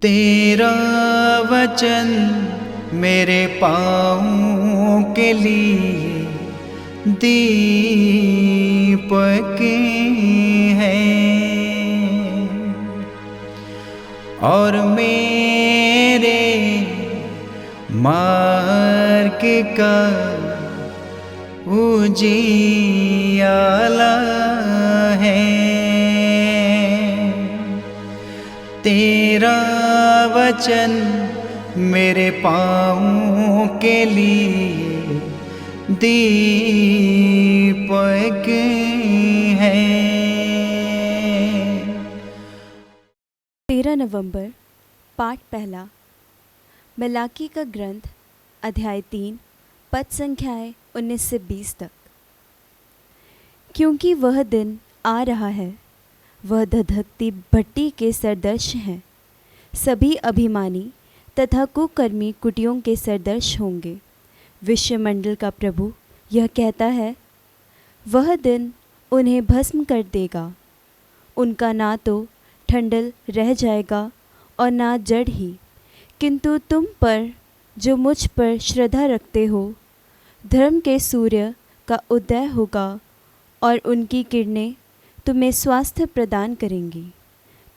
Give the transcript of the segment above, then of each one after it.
तेरा वचन मेरे पाँवों के लिए दीपक है और मेरे मार्ग का उजियाला है। तेरा वचन मेरे पाँवों के लिए दीपक है। 13 नवंबर पाठ पहला। मलाकी का ग्रंथ अध्याय 3 पद संख्याएं 19 से 20 तक। क्योंकि वह दिन आ रहा है, वह धधकती भट्टी के सरदर्श हैं। सभी अभिमानी तथा कुकर्मी कुटियों के सरदर्श होंगे। विश्वमंडल का प्रभु यह कहता है, वह दिन उन्हें भस्म कर देगा। उनका ना तो ठंडल रह जाएगा और ना जड़ ही, किंतु तुम पर जो मुझ पर श्रद्धा रखते हो, धर्म के सूर्य का उदय होगा और उनकी किरणें तुम्हें स्वास्थ्य प्रदान करेंगी।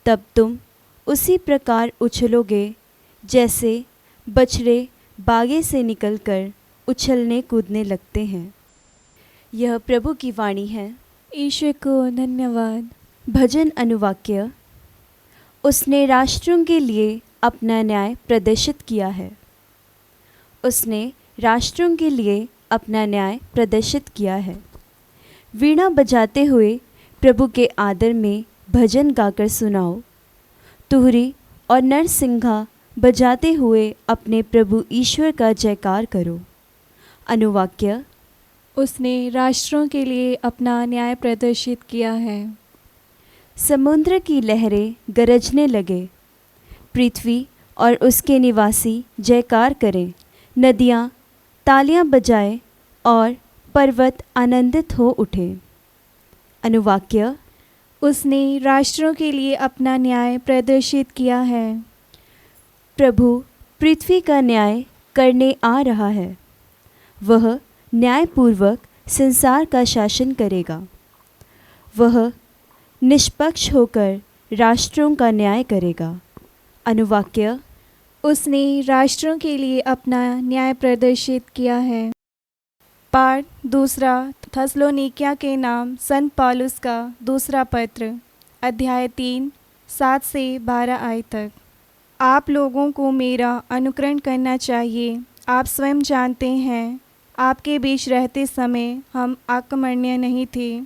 तब तुम उसी प्रकार उछलोगे जैसे बछड़े बागे से निकलकर उछलने कूदने लगते हैं। यह प्रभु की वाणी है। ईश्वर को धन्यवाद। भजन अनुवाक्य। उसने राष्ट्रों के लिए अपना न्याय प्रदर्शित किया है। उसने राष्ट्रों के लिए अपना न्याय प्रदर्शित किया है। वीणा बजाते हुए प्रभु के आदर में भजन गाकर सुनाओ। तुहरी और नरसिंघा बजाते हुए अपने प्रभु ईश्वर का जयकार करो। अनुवाक्य। उसने राष्ट्रों के लिए अपना न्याय प्रदर्शित किया है। समुद्र की लहरें गरजने लगे, पृथ्वी और उसके निवासी जयकार करें। नदियाँ तालियां बजाएं और पर्वत आनंदित हो उठे। अनुवाक्य। उसने राष्ट्रों के लिए अपना न्याय प्रदर्शित किया है। प्रभु पृथ्वी का न्याय करने आ रहा है। वह न्यायपूर्वक संसार का शासन करेगा। वह निष्पक्ष होकर राष्ट्रों का न्याय करेगा। अनुवाक्य। उसने राष्ट्रों के लिए अपना न्याय प्रदर्शित किया है। पाठ दूसरा थस्सलोनिकियों के नाम संत पौलुस का दूसरा पत्र अध्याय 3 7 से 12 आयत तक। आप लोगों को मेरा अनुकरण करना चाहिए। आप स्वयं जानते हैं, आपके बीच रहते समय हम आक्रमण्य नहीं थे।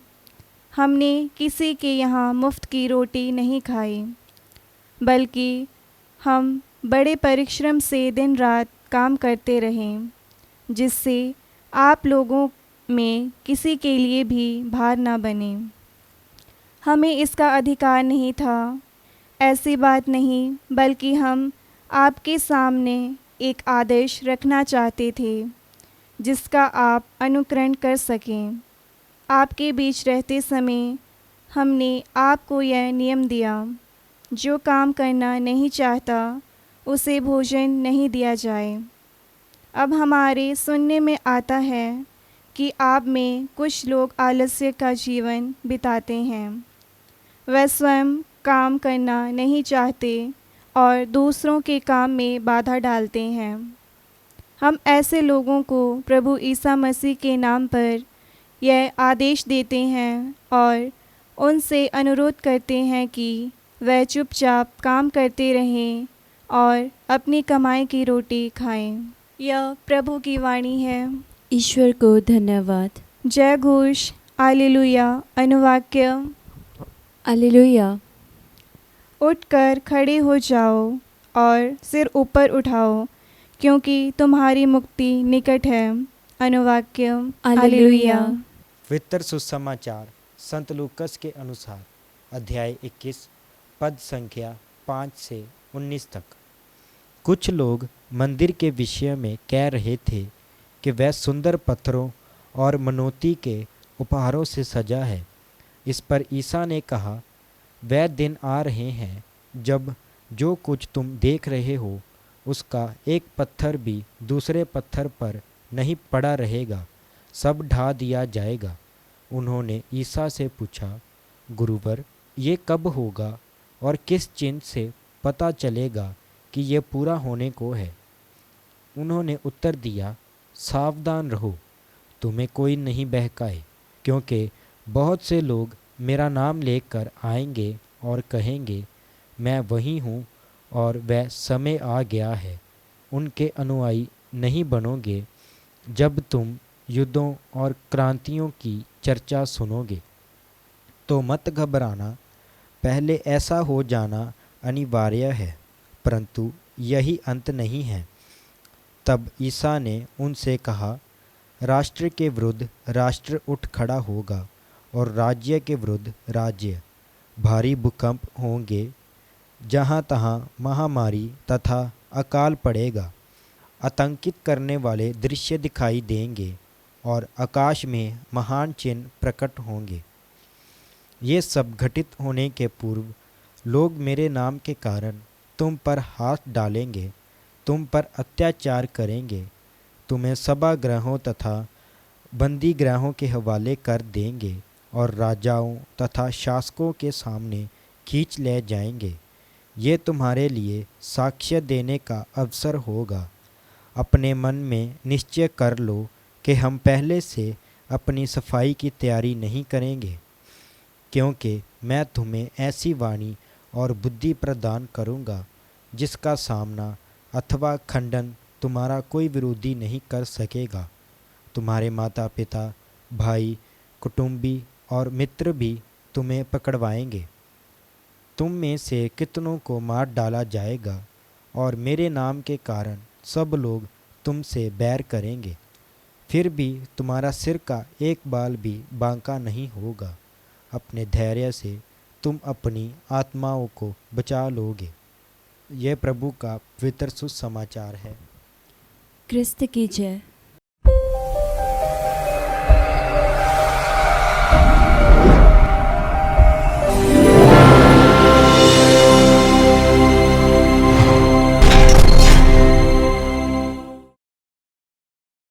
हमने किसी के यहाँ मुफ्त की रोटी नहीं खाई, बल्कि हम बड़े परिश्रम से दिन रात काम करते रहे, जिससे आप लोगों में किसी के लिए भी भार न बने। हमें इसका अधिकार नहीं था, ऐसी बात नहीं, बल्कि हम आपके सामने एक आदेश रखना चाहते थे जिसका आप अनुकरण कर सकें। आपके बीच रहते समय हमने आपको यह नियम दिया, जो काम करना नहीं चाहता उसे भोजन नहीं दिया जाए। अब हमारे सुनने में आता है कि आप में कुछ लोग आलस्य का जीवन बिताते हैं। वे स्वयं काम करना नहीं चाहते और दूसरों के काम में बाधा डालते हैं। हम ऐसे लोगों को प्रभु ईसा मसीह के नाम पर यह आदेश देते हैं और उनसे अनुरोध करते हैं कि वे चुपचाप काम करते रहें और अपनी कमाई की रोटी खाएं। यह प्रभु की वाणी है। ईश्वर को धन्यवाद। जय घोष। हालेलुया। अनुवाक्य। हालेलुया। उठकर खड़े हो जाओ और सिर ऊपर उठाओ, क्योंकि तुम्हारी मुक्ति निकट है। अनुवाक्य। हालेलुया। पवित्र सुसमाचार संत लूकस के अनुसार अध्याय 21 पद संख्या 5 से 19 तक। कुछ लोग मंदिर के विषय में कह रहे थे कि वह सुंदर पत्थरों और मनोती के उपहारों से सजा है। इस पर ईसा ने कहा, वह दिन आ रहे हैं जब जो कुछ तुम देख रहे हो उसका एक पत्थर भी दूसरे पत्थर पर नहीं पड़ा रहेगा, सब ढा दिया जाएगा। उन्होंने ईसा से पूछा, गुरुवर, ये कब होगा और किस चिन्ह से पता चलेगा कि ये पूरा होने को है? उन्होंने उत्तर दिया, सावधान रहो, तुम्हें कोई नहीं बहकाए, क्योंकि बहुत से लोग मेरा नाम लेकर आएंगे और कहेंगे, मैं वही हूँ और वह समय आ गया है। उनके अनुयायी नहीं बनोगे। जब तुम युद्धों और क्रांतियों की चर्चा सुनोगे तो मत घबराना, पहले ऐसा हो जाना अनिवार्य है, परंतु यही अंत नहीं है। तब ईसा ने उनसे कहा, राष्ट्र के विरुद्ध राष्ट्र उठ खड़ा होगा और राज्य के विरुद्ध राज्य। भारी भूकंप होंगे, जहाँ तहाँ महामारी तथा अकाल पड़ेगा। आतंकित करने वाले दृश्य दिखाई देंगे और आकाश में महान चिन्ह प्रकट होंगे। ये सब घटित होने के पूर्व लोग मेरे नाम के कारण तुम पर हाथ डालेंगे, तुम पर अत्याचार करेंगे, तुम्हें सभागृहों तथा बंदी गृहों के हवाले कर देंगे और राजाओं तथा शासकों के सामने खींच ले जाएंगे। ये तुम्हारे लिए साक्ष्य देने का अवसर होगा। अपने मन में निश्चय कर लो कि हम पहले से अपनी सफाई की तैयारी नहीं करेंगे, क्योंकि मैं तुम्हें ऐसी वाणी और बुद्धि प्रदान करूँगा जिसका सामना अथवा खंडन तुम्हारा कोई विरोधी नहीं कर सकेगा। तुम्हारे माता पिता, भाई, कुटुंबी और मित्र भी तुम्हें पकड़वाएंगे। तुम में से कितनों को मार डाला जाएगा और मेरे नाम के कारण सब लोग तुमसे बैर करेंगे। फिर भी तुम्हारा सिर का एक बाल भी बांका नहीं होगा। अपने धैर्य से तुम अपनी आत्माओं को बचा लोगे। यह प्रभु का पवित्र सुसमाचार है। क्रिस्त की जय।